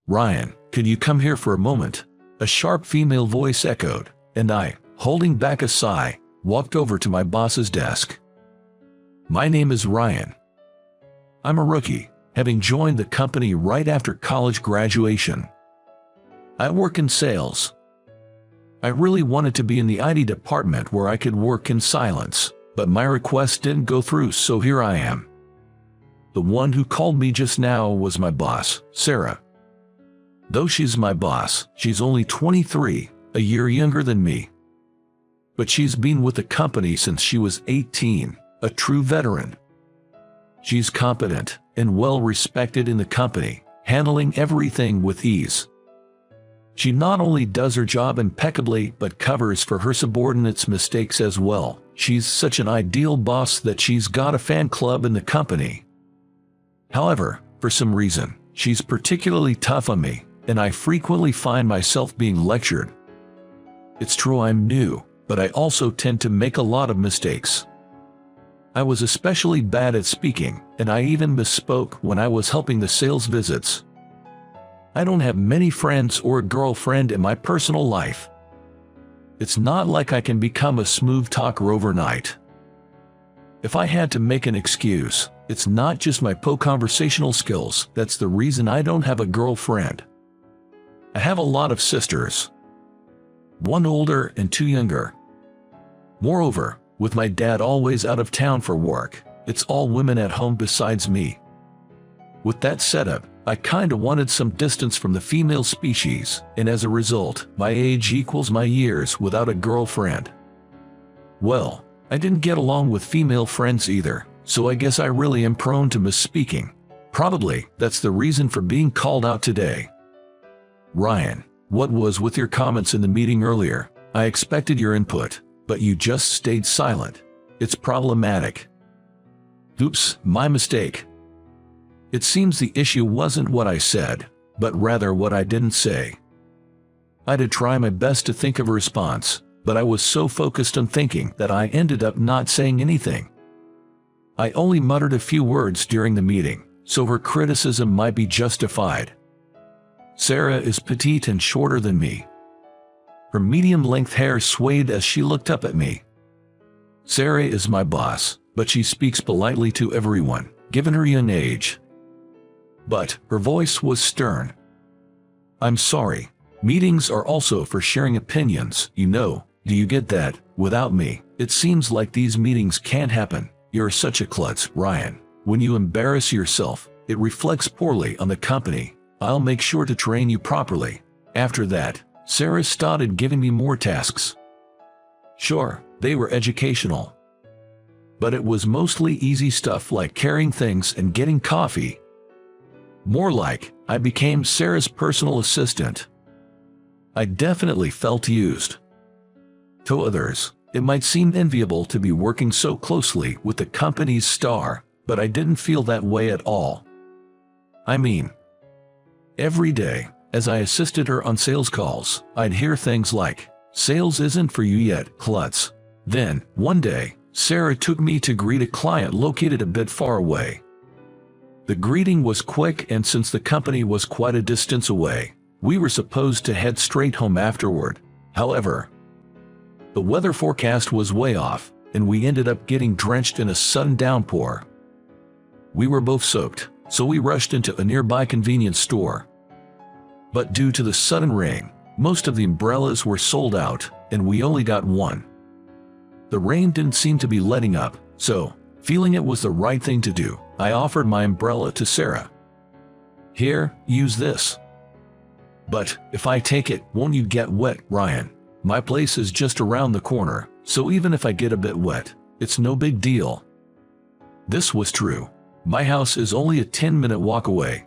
"Ryan, could you come here for a moment?" A sharp female voice echoed, and I, holding back a sigh, walked over to my boss's desk. "My name is Ryan. I'm a rookie, having joined the company right after college graduation. I work in sales. I really wanted to be in the IT department where I could work in silence, but my request didn't go through, so here I am. The one who called me just now was my boss, Sarah. Though she's my boss, she's only 23, a year younger than me. But she's been with the company since she was 18, a true veteran. She's competent and well respected in the company, handling everything with ease. She not only does her job impeccably but covers for her subordinates' mistakes as well. She's such an ideal boss that she's got a fan club in the company. However, for some reason, she's particularly tough on me, and I frequently find myself being lectured. It's true I'm new, but I also tend to make a lot of mistakes. I was especially bad at speaking, and I even misspoke when I was helping the sales visits. I don't have many friends or a girlfriend in my personal life. It's not like I can become a smooth talker overnight. If I had to make an excuse, it's not just my poor conversational skills that's the reason I don't have a girlfriend. I have a lot of sisters. One older and two younger. Moreover, with my dad always out of town for work, it's all women at home besides me. With that setup, I kinda wanted some distance from the female species, and as a result, my age equals my years without a girlfriend. Well, I didn't get along with female friends either, so I guess I really am prone to misspeaking. Probably, that's the reason for being called out today. Ryan, what was with your comments in the meeting earlier? I expected your input, but you just stayed silent. It's problematic. Oops, my mistake. It seems the issue wasn't what I said, but rather what I didn't say. I did try my best to think of a response, but I was so focused on thinking that I ended up not saying anything. I only muttered a few words during the meeting, so her criticism might be justified. Sarah is petite and shorter than me. Her medium-length hair swayed as she looked up at me. Sarah is my boss, but she speaks politely to everyone, given her young age. But her voice was stern. I'm sorry. Meetings are also for sharing opinions, you know. Do you get that? Without me, it seems like these meetings can't happen. You're such a klutz, Ryan. When you embarrass yourself, it reflects poorly on the company. I'll make sure to train you properly. After that, Sarah started giving me more tasks. Sure, they were educational. But it was mostly easy stuff like carrying things and getting coffee. More like, I became Sarah's personal assistant. I definitely felt used. To others, it might seem enviable to be working so closely with the company's star, but I didn't feel that way at all. I mean, every day, as I assisted her on sales calls, I'd hear things like, "Sales isn't for you yet, klutz." Then, one day, Sarah took me to greet a client located a bit far away. The greeting was quick, and since the company was quite a distance away, we were supposed to head straight home afterward. However, the weather forecast was way off, and we ended up getting drenched in a sudden downpour. We were both soaked, so we rushed into a nearby convenience store. But due to the sudden rain, most of the umbrellas were sold out, and we only got one. The rain didn't seem to be letting up, so, feeling it was the right thing to do, I offered my umbrella to Sarah. "Here, use this." "But, if I take it, won't you get wet, Ryan? My place is just around the corner, so even if I get a bit wet, it's no big deal." This was true. My house is only a 10-minute walk away.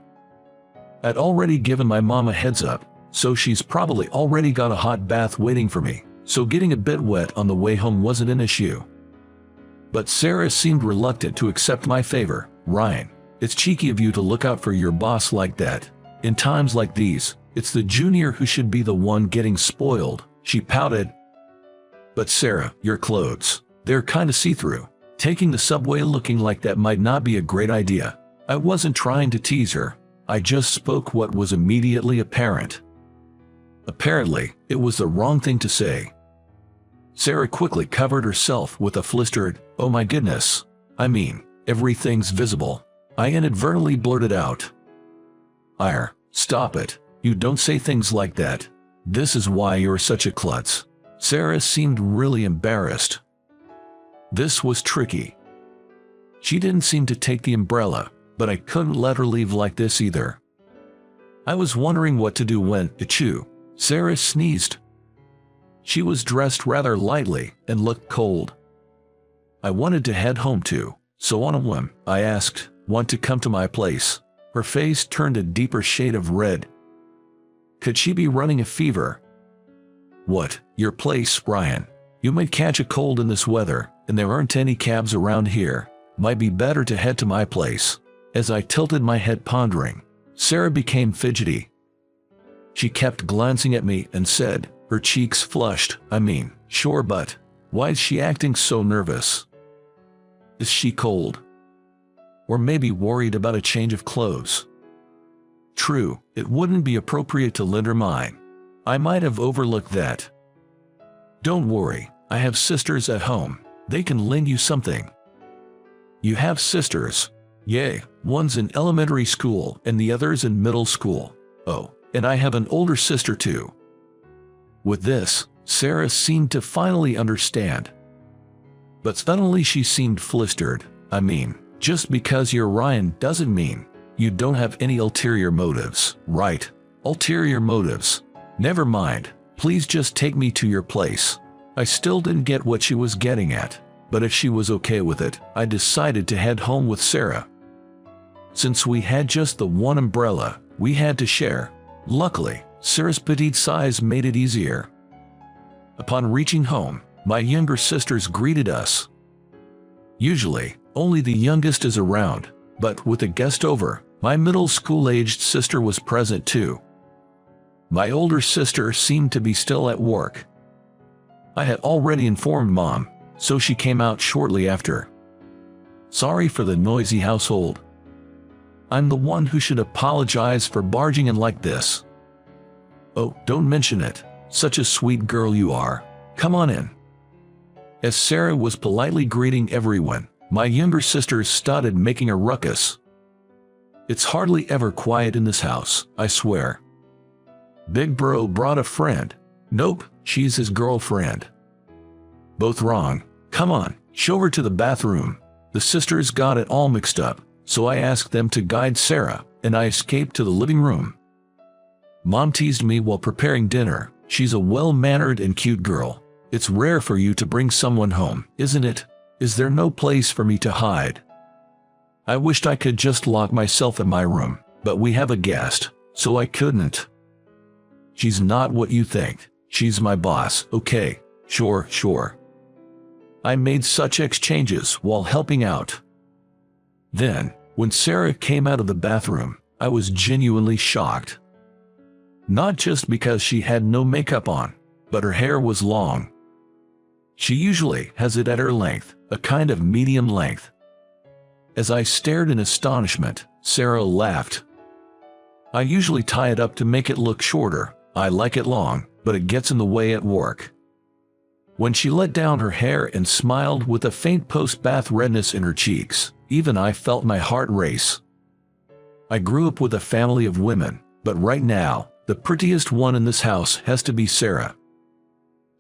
I'd already given my mom a heads up, so she's probably already got a hot bath waiting for me, so getting a bit wet on the way home wasn't an issue. But Sarah seemed reluctant to accept my favor. "Ryan, it's cheeky of you to look out for your boss like that. In times like these, it's the junior who should be the one getting spoiled," she pouted. "But Sarah, your clothes, they're kinda see-through. Taking the subway looking like that might not be a great idea." I wasn't trying to tease her. I just spoke what was immediately apparent. Apparently, it was the wrong thing to say. Sarah quickly covered herself with a flustered, "Oh my goodness. I mean, everything's visible." I inadvertently blurted out. "Ire, stop it. You don't say things like that. This is why you're such a klutz." Sarah seemed really embarrassed. This was tricky. She didn't seem to take the umbrella, but I couldn't let her leave like this either. I was wondering what to do when, achoo, Sarah sneezed. She was dressed rather lightly and looked cold. I wanted to head home too, so on a whim, I asked, "Want to come to my place?" Her face turned a deeper shade of red. Could she be running a fever? "What, your place, Ryan? You might catch a cold in this weather, and there aren't any cabs around here. Might be better to head to my place." As I tilted my head pondering, Sarah became fidgety. She kept glancing at me and said, her cheeks flushed, "I mean, sure, but why is she acting so nervous? Is she cold? Or maybe worried about a change of clothes?" True, it wouldn't be appropriate to lend her mine. I might have overlooked that. "Don't worry, I have sisters at home. They can lend you something." "You have sisters?" "Yay, one's in elementary school and the other's in middle school. Oh, and I have an older sister too." With this, Sarah seemed to finally understand. But suddenly she seemed flustered. "I mean, just because you're Ryan doesn't mean you don't have any ulterior motives, right?" "Ulterior motives? Never mind. Please just take me to your place." I still didn't get what she was getting at, but if she was okay with it, I decided to head home with Sarah. Since we had just the one umbrella, we had to share. Luckily, Sarah's petite size made it easier. Upon reaching home, my younger sisters greeted us. Usually, only the youngest is around, but with a guest over, my middle school-aged sister was present too. My older sister seemed to be still at work. I had already informed Mom, so she came out shortly after. "Sorry for the noisy household. I'm the one who should apologize for barging in like this." "Oh, don't mention it. Such a sweet girl you are. Come on in." As Sarah was politely greeting everyone, my younger sisters started making a ruckus. It's hardly ever quiet in this house, I swear. "Big bro brought a friend." "Nope, she's his girlfriend." "Both wrong. Come on, show her to the bathroom." The sisters got it all mixed up, so I asked them to guide Sarah, and I escaped to the living room. Mom teased me while preparing dinner. "She's a well-mannered and cute girl. It's rare for you to bring someone home, isn't it? Is there no place for me to hide?" I wished I could just lock myself in my room, but we have a guest, so I couldn't. "She's not what you think. She's my boss, okay? Sure. I made such exchanges while helping out. Then, when Sarah came out of the bathroom, I was genuinely shocked. Not just because she had no makeup on, but her hair was long. She usually has it at her length, a kind of medium length. As I stared in astonishment, Sarah laughed. "I usually tie it up to make it look shorter. I like it long, but it gets in the way at work." When she let down her hair and smiled with a faint post-bath redness in her cheeks, even I felt my heart race. I grew up with a family of women, but right now, the prettiest one in this house has to be Sarah.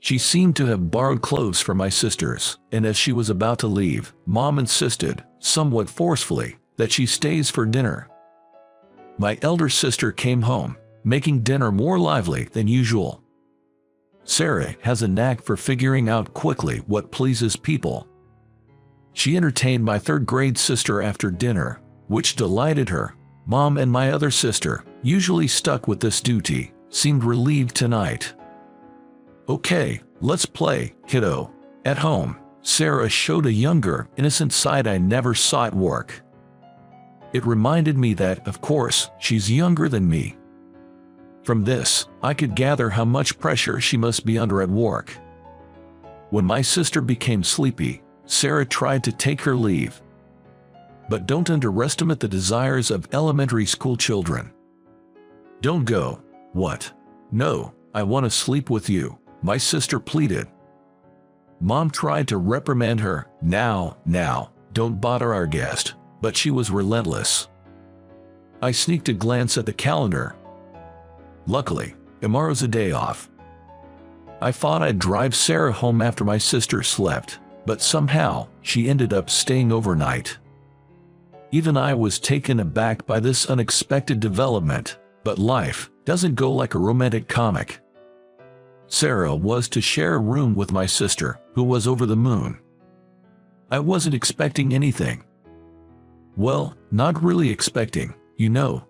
She seemed to have borrowed clothes from my sisters, and as she was about to leave, Mom insisted, somewhat forcefully, that she stays for dinner. My elder sister came home, making dinner more lively than usual. Sarah has a knack for figuring out quickly what pleases people. She entertained my third-grade sister after dinner, which delighted her. Mom and my other sister, usually stuck with this duty, seemed relieved tonight. "Okay, let's play, kiddo." At home, Sarah showed a younger, innocent side I never saw at work. It reminded me that, of course, she's younger than me. From this, I could gather how much pressure she must be under at work. When my sister became sleepy, Sarah tried to take her leave. but don't underestimate the desires of elementary school children. Don't go. What? No, I want to sleep with you, my sister pleaded. Mom tried to reprimand her. Now, don't bother our guest, but she was relentless. I sneaked a glance at the calendar. Luckily, tomorrow's a day off. I thought I'd drive Sarah home after my sister slept, but somehow she ended up staying overnight. Even I was taken aback by this unexpected development, but life doesn't go like a romantic comic. Sarah was to share a room with my sister, who was over the moon. I wasn't expecting anything. Well, not really expecting, you know.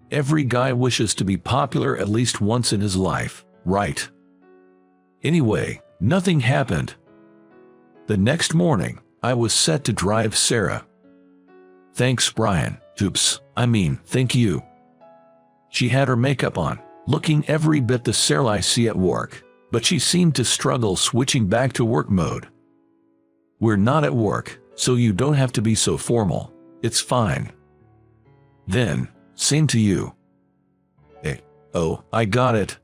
Every guy wishes to be popular at least once in his life, right? Anyway, nothing happened. The next morning, I was set to drive Sarah. Thanks, Brian. Thank you. She had her makeup on, looking every bit the Sarah I see at work, but she seemed to struggle switching back to work mode. We're not at work, so you don't have to be so formal. It's fine. Then, same to you. Oh, I got it.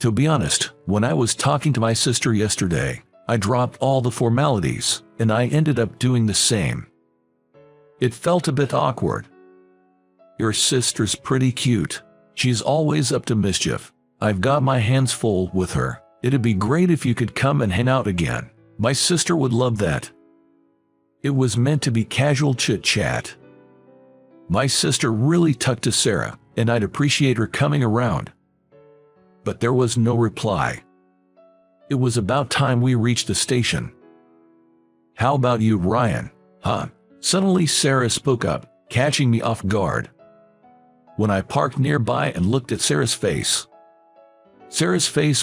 To be honest, when I was talking to my sister yesterday, I dropped all the formalities, and I ended up doing the same. It felt a bit awkward. Your sister's pretty cute. She's always up to mischief. I've got my hands full with her. It'd be great if you could come and hang out again. My sister would love that. It was meant to be casual chit-chat. My sister really tucked to Sarah, and I'd appreciate her coming around. But there was no reply. It was about time we reached the station. How about you, Ryan? Huh? Suddenly Sarah spoke up, catching me off guard. When I parked nearby and looked at Sarah's face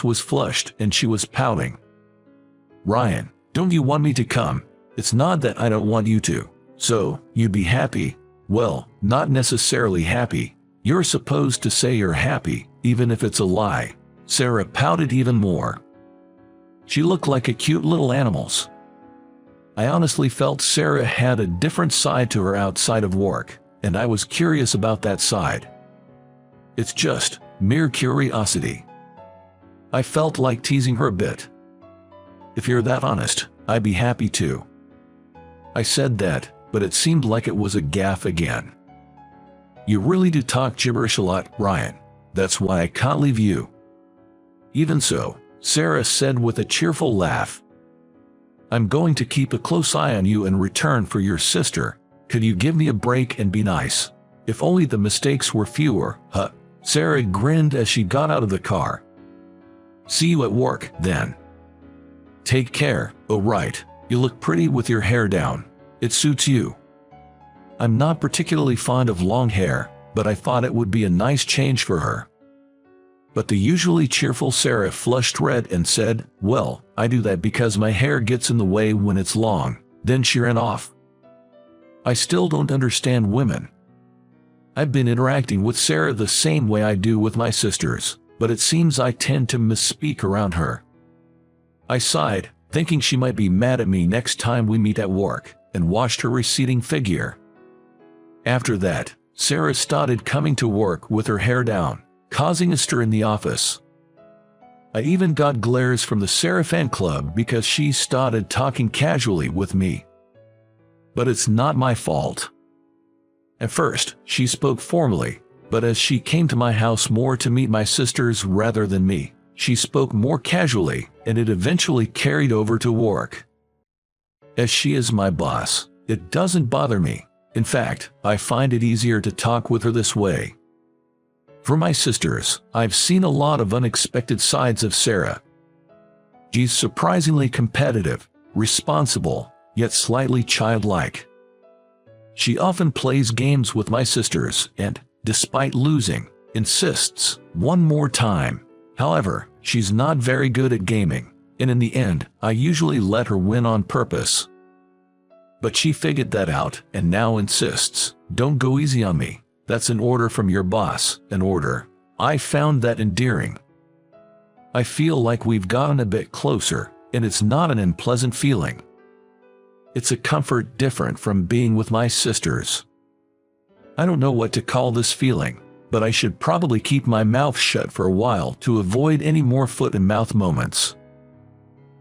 was flushed and she was pouting. Ryan, don't you want me to come? It's not that I don't want you to. So, you'd be happy? Well, not necessarily happy. You're supposed to say you're happy, even if it's a lie. Sarah pouted even more. She looked like a cute little animal. I honestly felt Sarah had a different side to her outside of work, and I was curious about that side. It's just mere curiosity. I felt like teasing her a bit. If you're that honest, I'd be happy to. I said that, but it seemed like it was a gaffe again. You really do talk gibberish a lot, Ryan. That's why I can't leave you. Even so, Sarah said with a cheerful laugh. I'm going to keep a close eye on you in return for your sister. Could you give me a break and be nice? If only the mistakes were fewer, huh? Sarah grinned as she got out of the car. See you at work, then. Take care. Oh right, you look pretty with your hair down. It suits you. I'm not particularly fond of long hair, but I thought it would be a nice change for her. But the usually cheerful Sarah flushed red and said, well, I do that because my hair gets in the way when it's long. Then she ran off. I still don't understand women. I've been interacting with Sarah the same way I do with my sisters, but it seems I tend to misspeak around her. I sighed, thinking she might be mad at me next time we meet at work, and watched her receding figure. After that, Sarah started coming to work with her hair down, causing a stir in the office. I even got glares from the Sarah fan club because she started talking casually with me. But it's not my fault. At first, she spoke formally, but as she came to my house more to meet my sisters rather than me, she spoke more casually, and it eventually carried over to work. As she is my boss, it doesn't bother me. In fact, I find it easier to talk with her this way. For my sisters, I've seen a lot of unexpected sides of Sarah. She's surprisingly competitive, responsible, yet slightly childlike. She often plays games with my sisters and, despite losing, insists one more time. However, she's not very good at gaming, and in the end, I usually let her win on purpose. But she figured that out and now insists, don't go easy on me. That's an order from your boss, an order. I found that endearing. I feel like we've gotten a bit closer, and it's not an unpleasant feeling. It's a comfort different from being with my sisters. I don't know what to call this feeling, but I should probably keep my mouth shut for a while to avoid any more foot and mouth moments.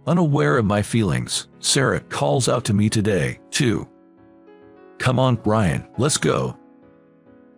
Unaware of my feelings, Sarah calls out to me today, too. "Come on, Ryan, let's go."